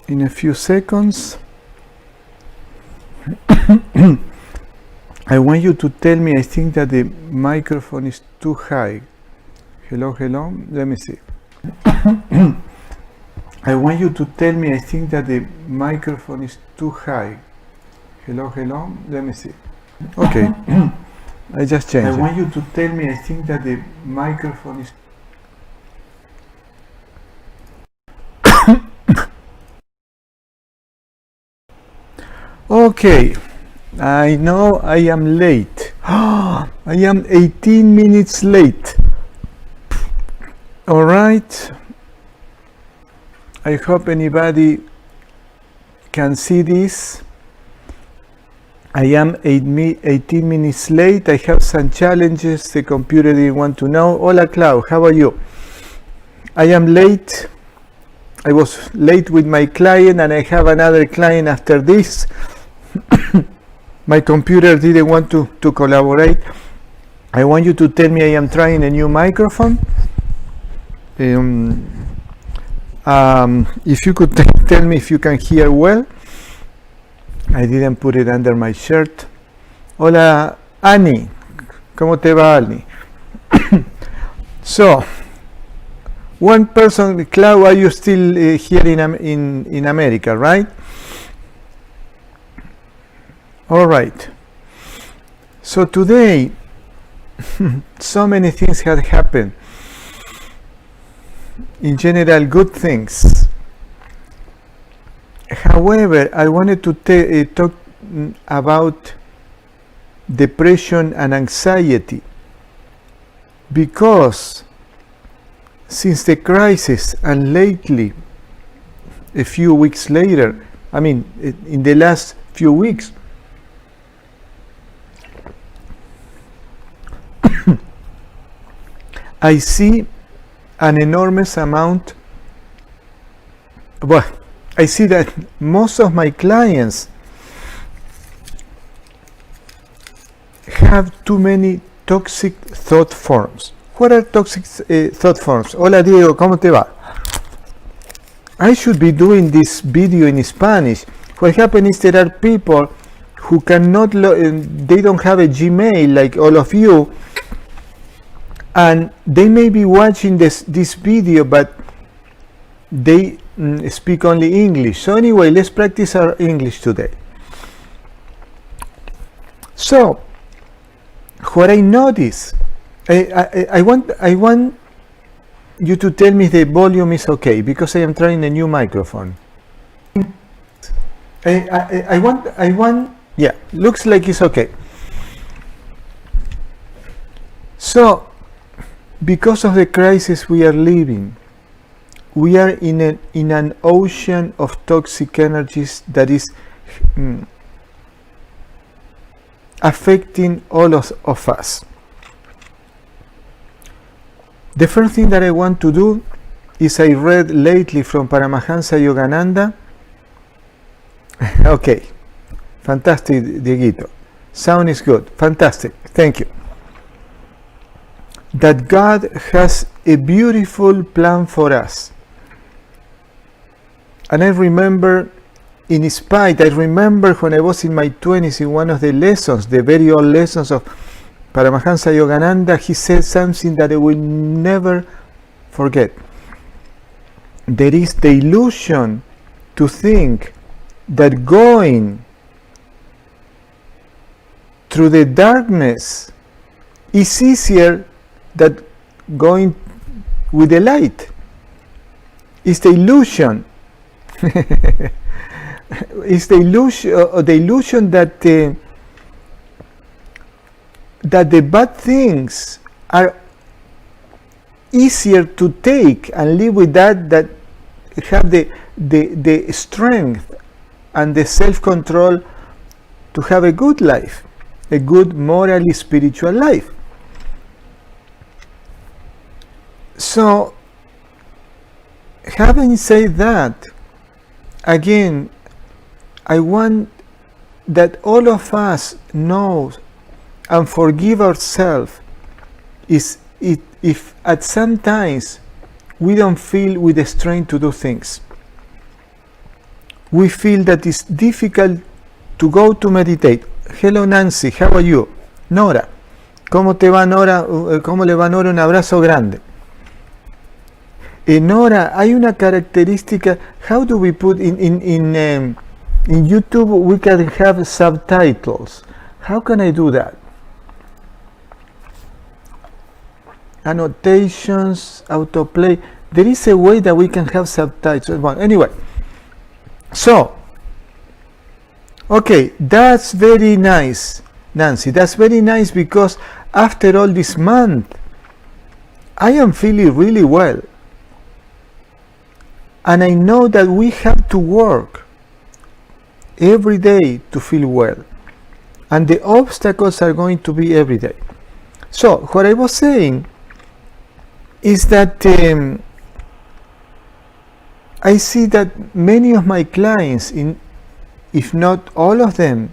in a few seconds. I want you to tell me, I think that the microphone is too high. Hello, hello, let me see. I want you to tell me, I think that the microphone is too high. Hello, hello, let me see. Okay, I just changed it. I want you to tell me, I think that the microphone is... Okay, I know I am late. I am 18 minutes late. All right. I hope anybody can see this. I am 18 minutes late. I have some challenges. The computer didn't want to know. Hola, Clau. How are you? I am late. I was late with my client, and I have another client after this. My computer didn't want to collaborate. I want you to tell me I am trying a new microphone. If you could tell me if you can hear well. I didn't put it under my shirt. Hola, Annie. ¿Cómo te va, Annie? So, one person, Clau, are you still here in America, right? All right. So today, so many things have happened. In general, good things. However, I wanted to talk about depression and anxiety, because since the crisis, and lately, a few weeks later, I mean, in the last few weeks, I see an enormous amount. Well, I see that most of my clients have too many toxic thought forms. What are toxic thought forms? Hola Diego, ¿cómo te va? I should be doing this video in Spanish. What happens is there are people who cannot, they don't have a Gmail like all of you, and they may be watching this video, but they speak only English. So anyway, let's practice our English today. So, what I notice, I want you to tell me the volume is okay, because I am trying a new microphone. I want, yeah, looks like it's okay. So, because of the crisis we are living, we are in an ocean of toxic energies that is affecting all of us. The first thing that I want to do is, I read lately from Paramahansa Yogananda. Okay, fantastic, Dieguito. Sound is good, fantastic, thank you. That God has a beautiful plan for us. And I remember, I remember when I was in my 20s, in one of the lessons, the very old lessons of Paramahansa Yogananda, he said something that I will never forget. There is the illusion to think that going through the darkness is easier than going with the light. It's the illusion. It's the illusion that the bad things are easier to take and live with, that have the strength and the self-control to have a good life, a good morally spiritual life. So, having said that, again, I want that all of us know and forgive ourselves if at some times we don't feel with the strength to do things. we feel that it's difficult to go to meditate. Hello Nancy, how are you? Nora, ¿cómo te va Nora? ¿Cómo le va Nora? Un abrazo grande. Nora, hay una característica. How do we put in YouTube? We can have subtitles. How can I do that? Annotations, autoplay. There is a way that we can have subtitles. Well, anyway, so okay, that's very nice, Nancy. That's very nice because after all this month, I am feeling really well. And I know that we have to work every day to feel well. And the obstacles are going to be every day. So, what I was saying is that I see that many of my clients, if not all of them,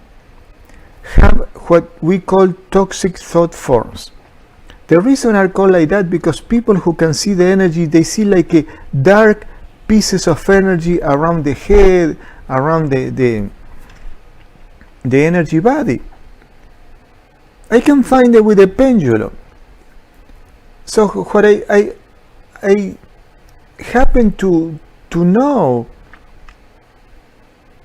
have what we call toxic thought forms. The reason are called like that because people who can see the energy, they see like a dark pieces of energy around the head, around the energy body. I can find it with a pendulum. So what I happen to know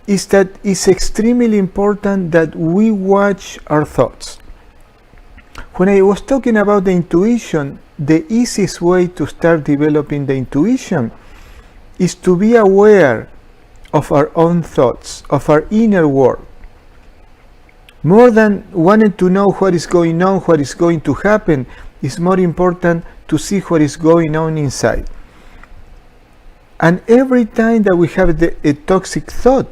is that it's extremely important that we watch our thoughts. When I was talking about the intuition, the easiest way to start developing the intuition is to be aware of our own thoughts, of our inner world. More than wanting to know what is going on, what is going to happen, it's more important to see what is going on inside. And every time that we have a toxic thought,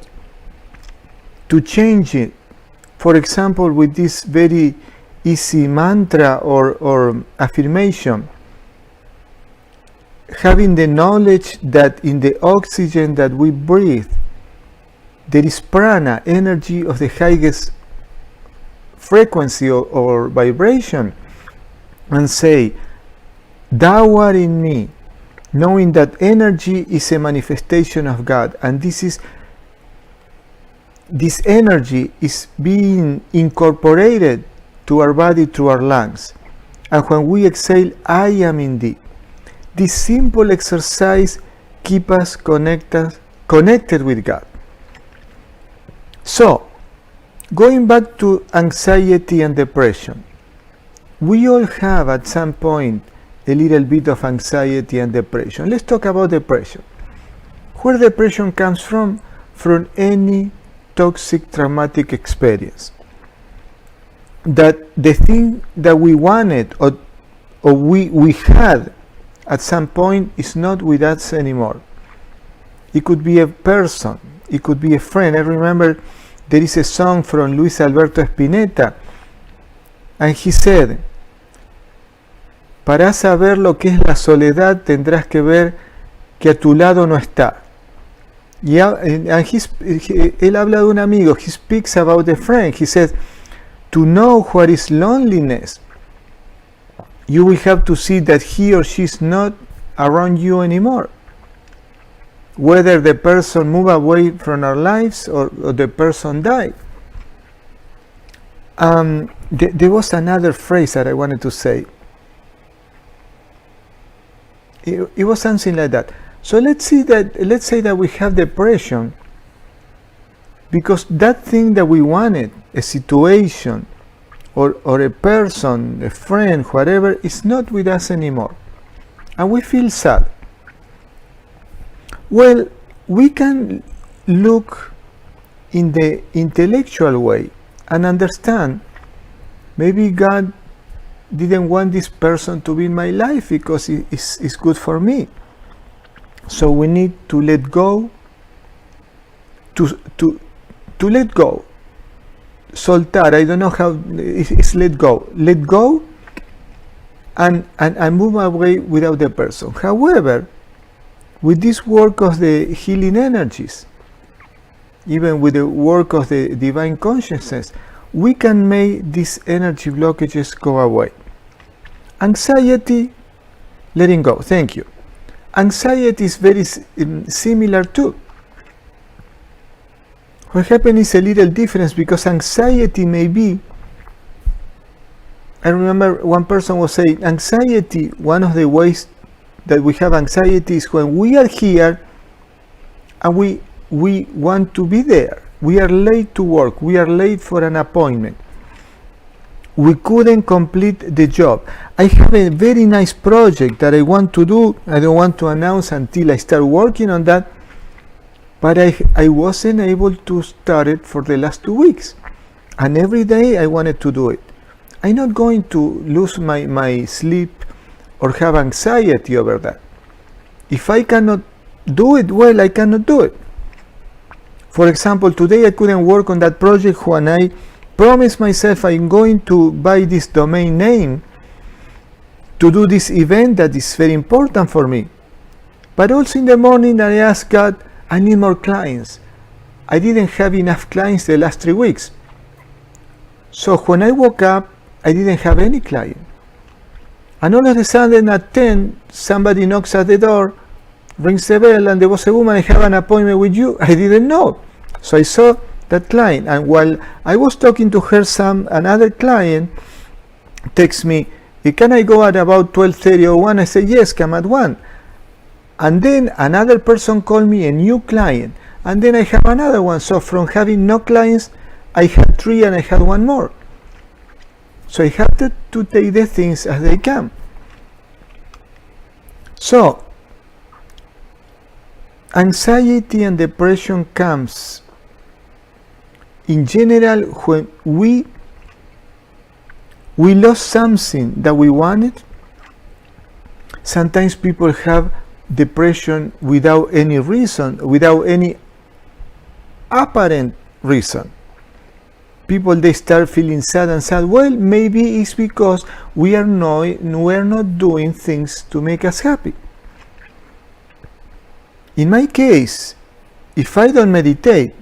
to change it, for example, with this very easy mantra or affirmation, having the knowledge that in the oxygen that we breathe, there is prana, energy of the highest frequency or vibration, and say, thou art in me, knowing that energy is a manifestation of God, and this energy is being incorporated to our body through our lungs. And when we exhale, I am in thee. This simple exercise keeps us connected with God. So, going back to anxiety and depression, we all have at some point a little bit of anxiety and depression. Let's talk about depression. Where depression comes from? From any toxic traumatic experience. That the thing that we wanted or we had at some point is not with us anymore. It could be a person, it could be a friend. I remember there is a song from Luis Alberto Spinetta, and he said, para saber lo que es la soledad tendrás que ver que a tu lado no está. Él habla de un amigo. He speaks about a friend. He says, to know what is loneliness, you will have to see that he or she is not around you anymore. Whether the person moved away from our lives or the person died. There was another phrase that I wanted to say. It was something like that. So let's say that we have depression because that thing that we wanted, a situation or a person, a friend, whatever, is not with us anymore. And we feel sad. Well, we can look in the intellectual way and understand maybe God didn't want this person to be in my life because it's good for me. So we need to let go, to let go. Soltar, I don't know how it's let go. Let go and move away without the person. However, with this work of the healing energies, even with the work of the divine consciousness, we can make these energy blockages go away. Anxiety, letting go. Thank you. Anxiety is very similar too. What happened is a little difference, because anxiety may be, I remember one person was saying, anxiety, one of the ways that we have anxiety is when we are here and we want to be there. We are late to work. We are late for an appointment. We couldn't complete the job. I have a very nice project that I want to do. I don't want to announce until I start working on that. But I wasn't able to start it for the last 2 weeks. And every day I wanted to do it. I'm not going to lose my sleep or have anxiety over that. If I cannot do it well, I cannot do it. For example, today I couldn't work on that project when I promised myself I'm going to buy this domain name to do this event that is very important for me. But also in the morning I asked God, I need more clients. I didn't have enough clients the last 3 weeks. So when I woke up, I didn't have any client. And all of a sudden at 10, somebody knocks at the door, rings the bell, and there was a woman, I have an appointment with you. I didn't know. So I saw that client, and while I was talking to her, another client texts me, can I go at about 12:30 or 1? I said, yes, come at 1. And then another person called me, a new client, and then I have another one. So from having no clients, I had 3 and I had 1 more. So I have to take the things as they come. So anxiety and depression comes in general when we lost something that we wanted. Sometimes people have depression without any reason, without any apparent reason. People, they start feeling sad and sad. Well, maybe it's because we are not doing things to make us happy. In my case, if I don't meditate,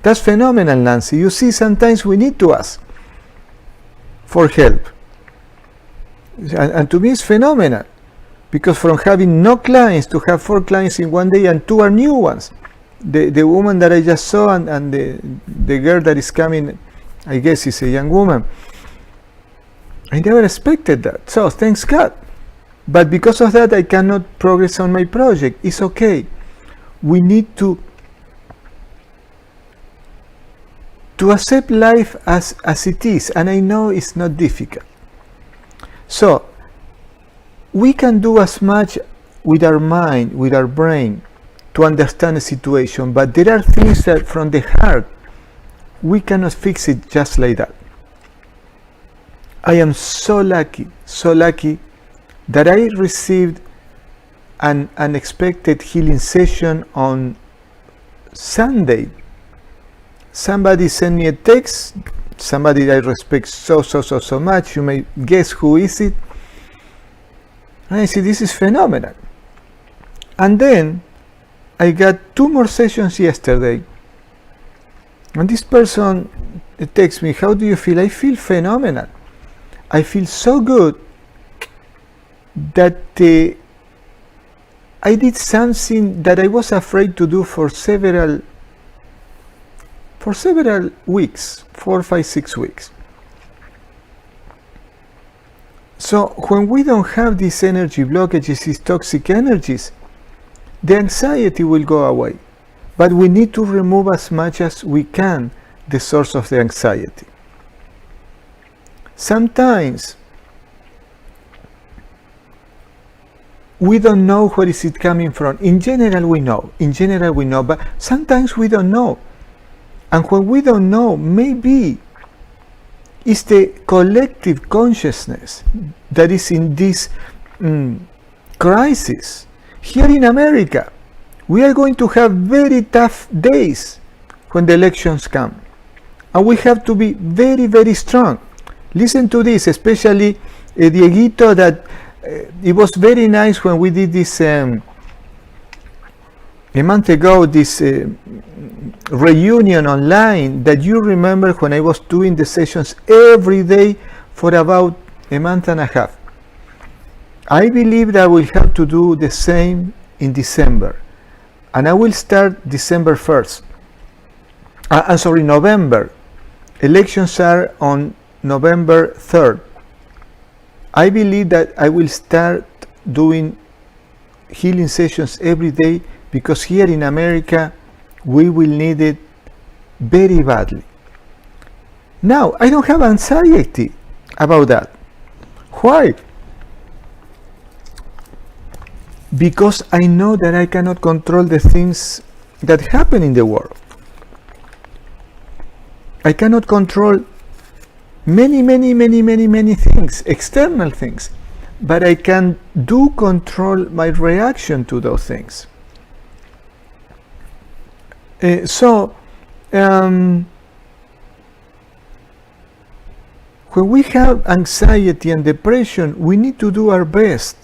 that's phenomenal, Nancy. You see, sometimes we need to ask for help. And to me it's phenomenal, because from having no clients to have 4 clients in 1 day, and 2 are new ones. The woman that I just saw and the girl that is coming, I guess is a young woman. I never expected that, so thanks God. But because of that I cannot progress on my project. It's okay. We need to accept life as it is, and I know it's not difficult. So we can do as much with our mind, with our brain, to understand the situation, but there are things that from the heart we cannot fix it just like that. I am so lucky that I received an unexpected healing session on Sunday. Somebody sent me a text, somebody I respect so much. You may guess who is it. And I said, this is phenomenal. And then I got 2 more sessions yesterday. And this person texts me, how do you feel? I feel phenomenal. I feel so good that I did something that I was afraid to do for several weeks, 4, 5, 6 weeks. So when we don't have these energy blockages, these toxic energies, the anxiety will go away. But we need to remove as much as we can the source of the anxiety. Sometimes we don't know where is it coming from. In general we know, but sometimes we don't know. And when we don't know, maybe it's the collective consciousness that is in this crisis. Here in America, we are going to have very tough days when the elections come. And we have to be very, very strong. Listen to this, especially Dieguito, that it was very nice when we did this a month ago, this reunion online, that you remember when I was doing the sessions every day for about a month and a half. I believe that I will have to do the same in December. And I will start December 1st. November. Elections are on November 3rd. I believe that I will start doing healing sessions every day, because here in America we will need it very badly. Now, I don't have anxiety about that. Why? Because I know that I cannot control the things that happen in the world. I cannot control many things, external things, but I can control my reaction to those things. When we have anxiety and depression, we need to do our best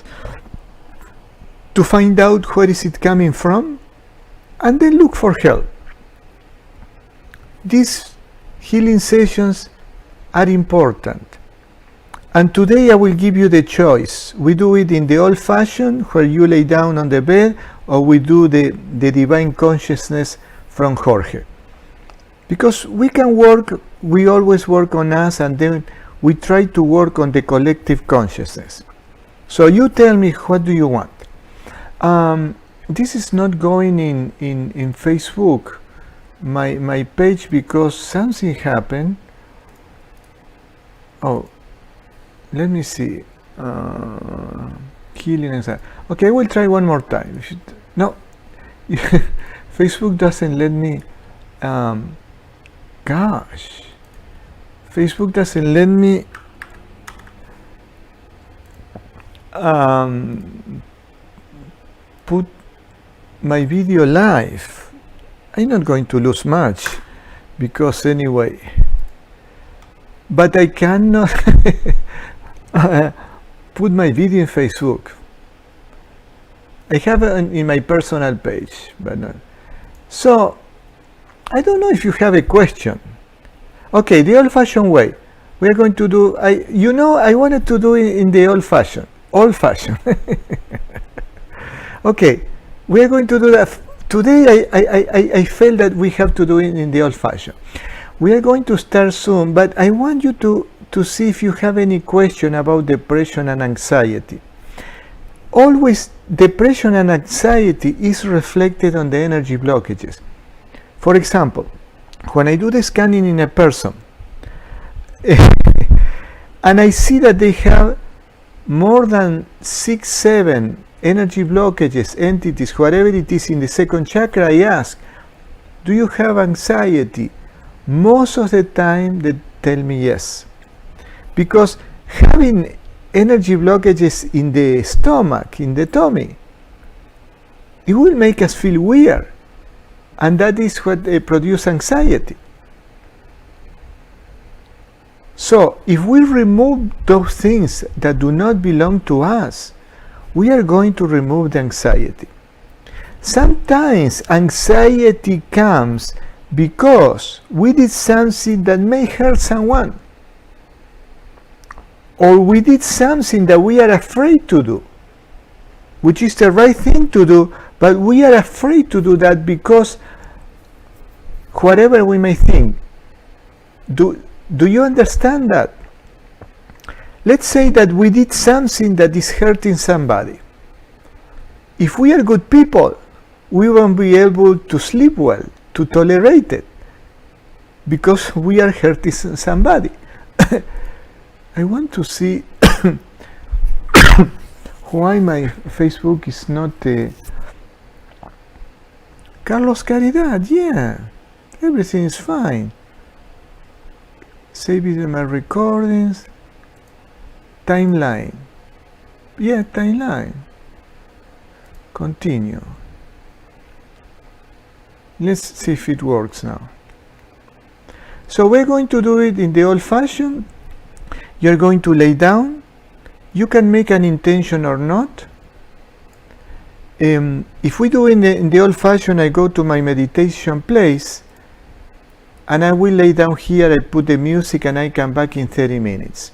to find out where is it coming from, and then look for help. These healing sessions are important. And today I will give you the choice. We do it in the old-fashioned, where you lay down on the bed, or we do the divine consciousness from Jorge. Because we can work, we always work on us, and then we try to work on the collective consciousness. So you tell me, what do you want? This is not going in Facebook, my page, because something happened. Oh, let me see. Healing inside. Okay, I will try one more time. No, Facebook doesn't let me. Gosh, Facebook doesn't let me put my video live. I'm not going to lose much, because anyway. But I cannot put my video in Facebook. I have it in my personal page, but not. So I don't know if you have a question. Okay, the old-fashioned way. We are going to do. I wanted to do it in the old-fashioned. Old-fashioned. Okay, we are going to do that. Today I felt that we have to do it in the old-fashioned. We are going to start soon, but I want you to see if you have any question about depression and anxiety. Always, depression and anxiety is reflected on the energy blockages. For example, when I do the scanning in a person, and I see that they have more than 6, 7 energy blockages, entities, whatever it is in the second chakra, I ask, do you have anxiety? Most of the time they tell me yes. Because having energy blockages in the stomach, in the tummy, it will make us feel weird. And that is what produces anxiety. So if we remove those things that do not belong to us, we are going to remove the anxiety. Sometimes anxiety comes because we did something that may hurt someone, or we did something that we are afraid to do, which is the right thing to do, but we are afraid to do that because whatever we may think. Do you understand that? Let's say that we did something that is hurting somebody. If we are good people, we won't be able to sleep well, to tolerate it, because we are hurting somebody. I want to see why my Facebook is not Carlos Caridad. Yeah, everything is fine. Save it in my recordings. Timeline. Yeah, timeline. Continue. Let's see if it works now. So we're going to do it in the old-fashioned. You're going to lay down. You can make an intention or not. If we do in the old-fashioned, I go to my meditation place, and I will lay down here. I put the music, and I come back in 30 minutes.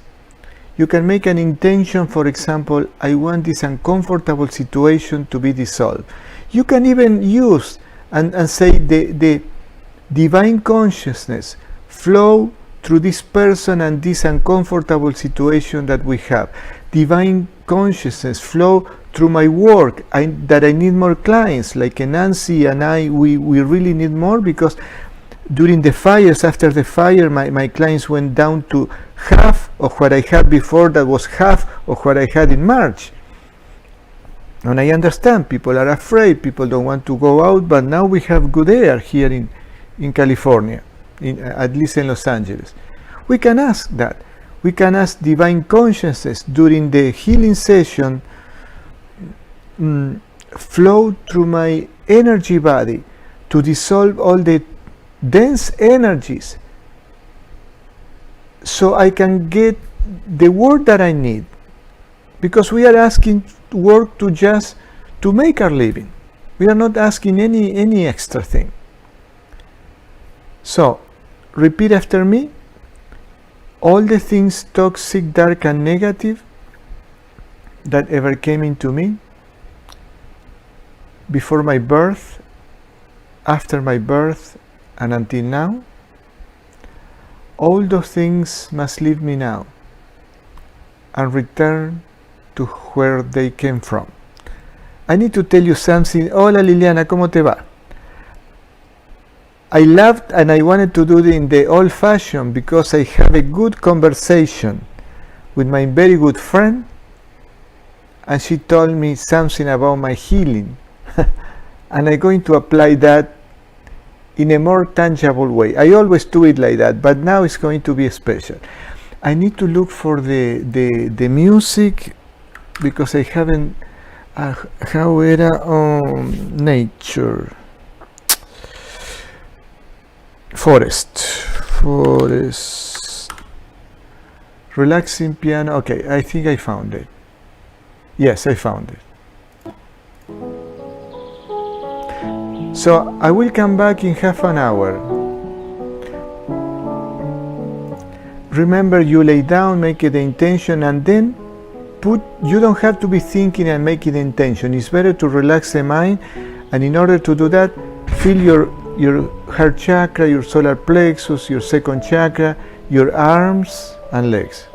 You can make an intention, for example, I want this uncomfortable situation to be dissolved. You can even use and say the divine consciousness flow through this person and this uncomfortable situation that we have. Divine consciousness flow through my work, that I need more clients, like Nancy and I, we really need more, because during the fires, after the fire, my clients went down to half of what I had before, that was half of what I had in March. And I understand, people are afraid, people don't want to go out, but now we have good air here in California, at least in Los Angeles. We can ask that. We can ask divine consciousness during the healing session, flow through my energy body to dissolve all the dense energies, so I can get the work that I need, because we are asking work to make our living. We are not asking any extra thing. So repeat after me. All the things toxic, dark and negative that ever came into me before my birth, after my birth, and until now, all those things must leave me now and return to where they came from. I need to tell you something. Hola Liliana, ¿cómo te va? I loved and I wanted to do it in the old fashion, because I have a good conversation with my very good friend, and she told me something about my healing. And I'm going to apply that in a more tangible way. I always do it like that, but now it's going to be special. I need to look for the music, because I haven't. How era nature? Forest. Relaxing piano. Okay, I think I found it. Yes, I found it. So I will come back in half an hour. Remember, you lay down, make the intention, and then you don't have to be thinking and making the intention. It's better to relax the mind, and in order to do that, feel your heart chakra, your solar plexus, your second chakra, your arms and legs.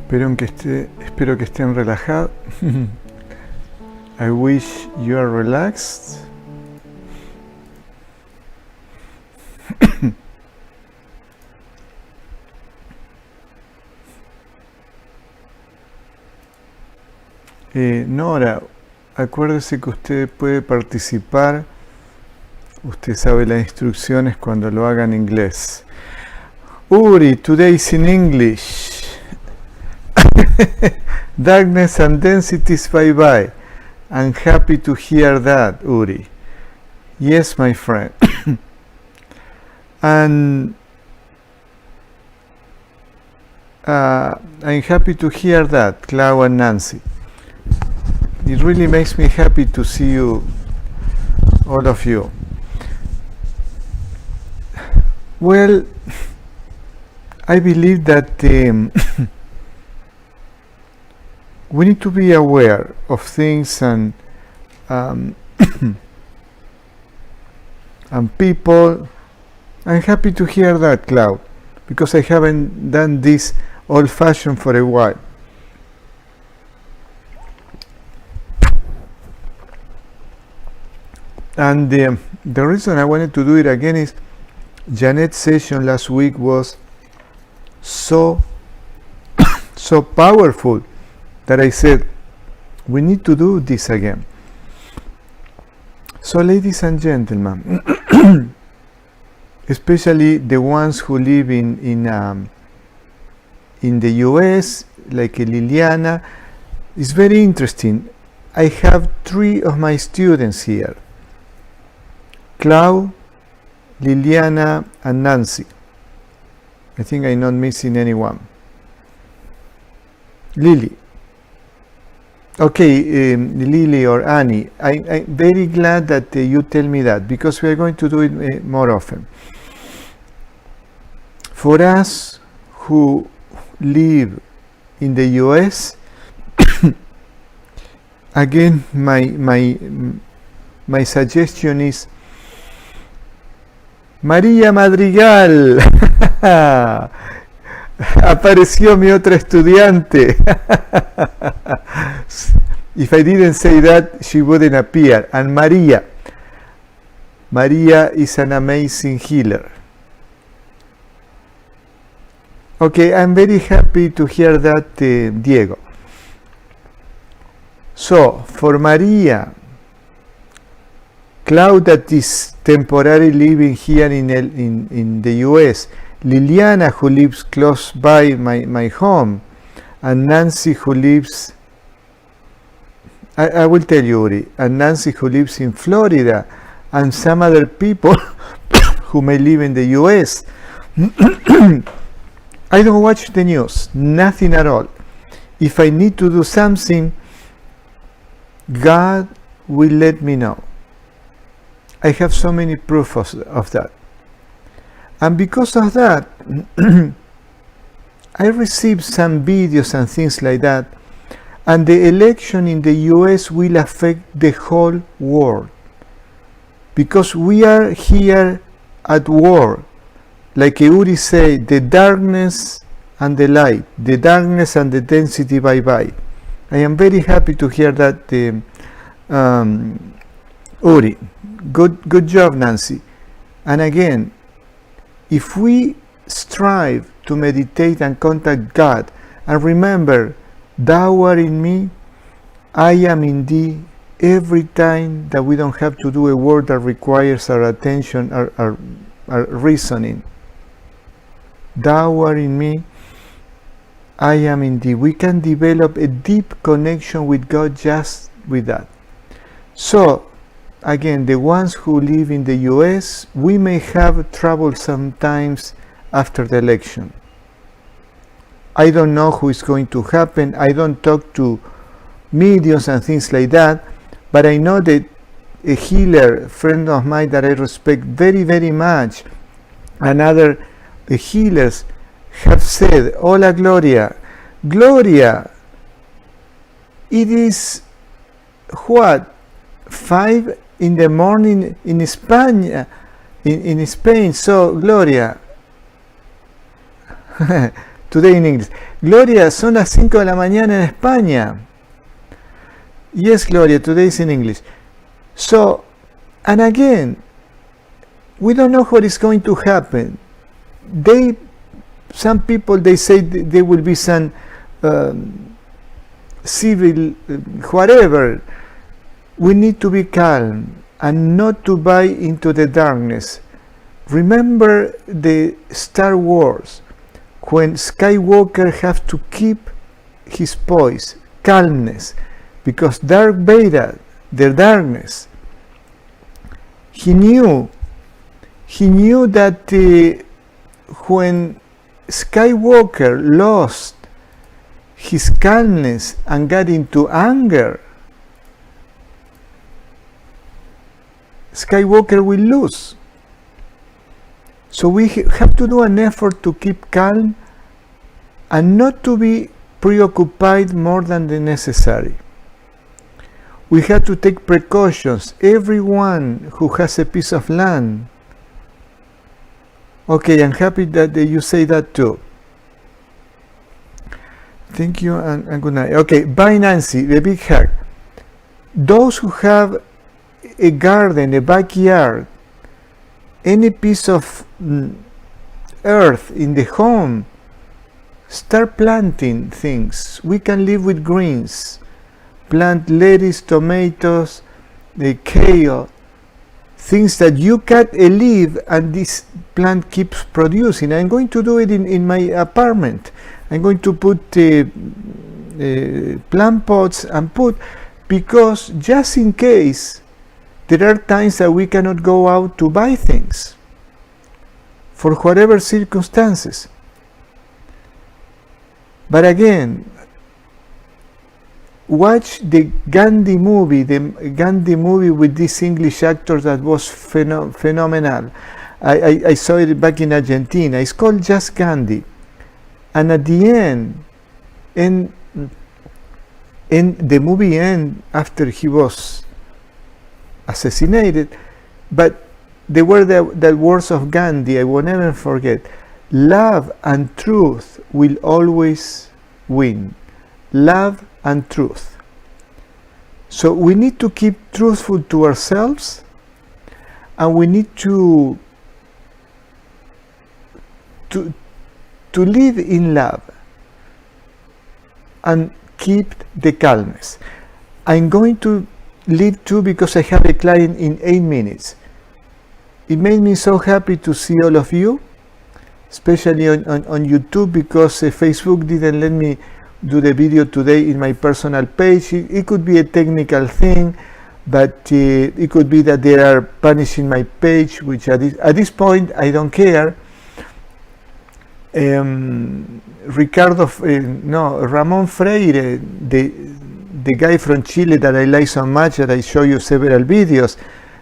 Espero que estén relajados. I wish you are relaxed. Nora, acuérdese que usted puede participar. Usted sabe las instrucciones cuando lo haga en inglés. Uri, today is in English. Darkness and densities, bye bye. I'm happy to hear that, Uri. Yes, my friend. And I'm happy to hear that, Clau and Nancy. It really makes me happy to see you, all of you. Well, I believe that we need to be aware of things and and people. I'm happy to hear that, Cloud, because I haven't done this old-fashioned for a while. And the reason I wanted to do it again is Janet's session last week was so powerful that I said we need to do this again. So, ladies and gentlemen, especially the ones who live in the US, like Liliana, it's very interesting. I have 3 of my students here: Clau, Liliana, and Nancy. I think I'm not missing anyone. Lily. Okay, Lily or Annie, I'm very glad that you tell me that, because we are going to do it more often. For us who live in the US, again, my suggestion is María Madrigal. Apareció mi otra estudiante. If I didn't say that, she wouldn't appear. And Maria is an amazing healer. Okay, I'm very happy to hear that, Diego. So, for Maria, Cloud, that is temporarily living here in the US, Liliana, who lives close by my home, and Nancy, who lives, I will tell you, Uri, and Nancy, who lives in Florida, and some other people who may live in the US. I don't watch the news, nothing at all. If I need to do something, God will let me know. I have so many proofs of that. And because of that, I received some videos and things like that, and the election in the US will affect the whole world, because we are here at war. Like Uri said, the darkness and the light, the darkness and the density, bye bye. I am very happy to hear that, Uri. Good job, Nancy. And again, if we strive to meditate and contact God, and remember, thou art in me, I am in thee, every time that we don't have to do a work that requires our attention, our reasoning. Thou art in me, I am in thee. We can develop a deep connection with God just with that. So, again, the ones who live in the US, we may have trouble sometimes after the election. I don't know who is going to happen. I don't talk to mediums and things like that, but I know that a healer, friend of mine that I respect very, very much, and other healers have said, Hola Gloria. Gloria, it is what? 5 in the morning in Spain, in Spain. So, Gloria, today in English. Gloria, son las 5 de la mañana en España. Yes, Gloria, today is in English. So, and again, we don't know what is going to happen. Some people, they say there will be some civil, whatever. We need to be calm and not to buy into the darkness. remember the Star Wars, when Skywalker have to keep his poise, calmness, because Darth Vader, the darkness, he knew that when Skywalker lost his calmness and got into anger, Skywalker will lose. So we have to do an effort to keep calm and not to be preoccupied more than the necessary. We have to take precautions. Everyone who has a piece of land. Okay, I'm happy that you say that too. Thank you and good night. Okay, bye Nancy, the big hug. Those who have a garden, a backyard, any piece of earth in the home, start planting things. We can live with greens. Plant lettuce, tomatoes, the kale, things that you cut a leaf and this plant keeps producing. I'm going to do it in my apartment. I'm going to put plant pots and because just in case there are times that we cannot go out to buy things for whatever circumstances. But again, watch the Gandhi movie with this English actor that was phenomenal. I saw it back in Argentina. It's called Just Gandhi. And at the end, in the movie end, after he was assassinated, but there were the words of Gandhi I will never forget. Love and truth will always win. Love and truth. So we need to keep truthful to ourselves, and we need to live in love and keep the calmness. I'm going to leave too because I have a client in 8 minutes. It made me so happy to see all of you, especially on YouTube, because Facebook didn't let me do the video today in my personal page. It could be a technical thing, but it could be that they are punishing my page, which at this point I don't care. Ramon Freire, the guy from Chile that I like so much, that I show you several videos,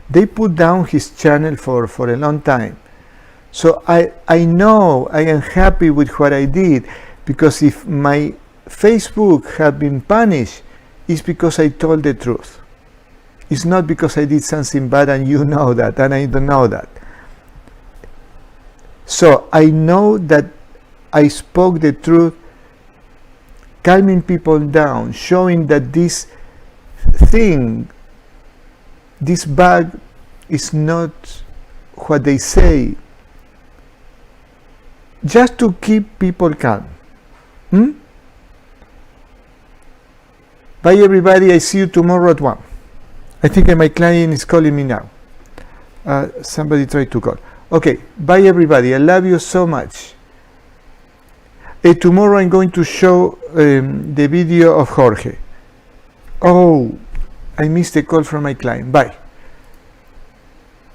they put down his channel for a long time. So I know I am happy with what I did, because if my Facebook had been punished, it's because I told the truth. It's not because I did something bad and you know that and I don't know that. So I know that I spoke the truth, calming people down, showing that this thing, this bug, is not what they say, just to keep people calm. Bye everybody, I see you tomorrow at 1. I think my client is calling me now. Somebody tried to call. Okay, bye everybody, I love you so much. Tomorrow I'm going to show the video of Jorge. Oh, I missed a call from my client. Bye.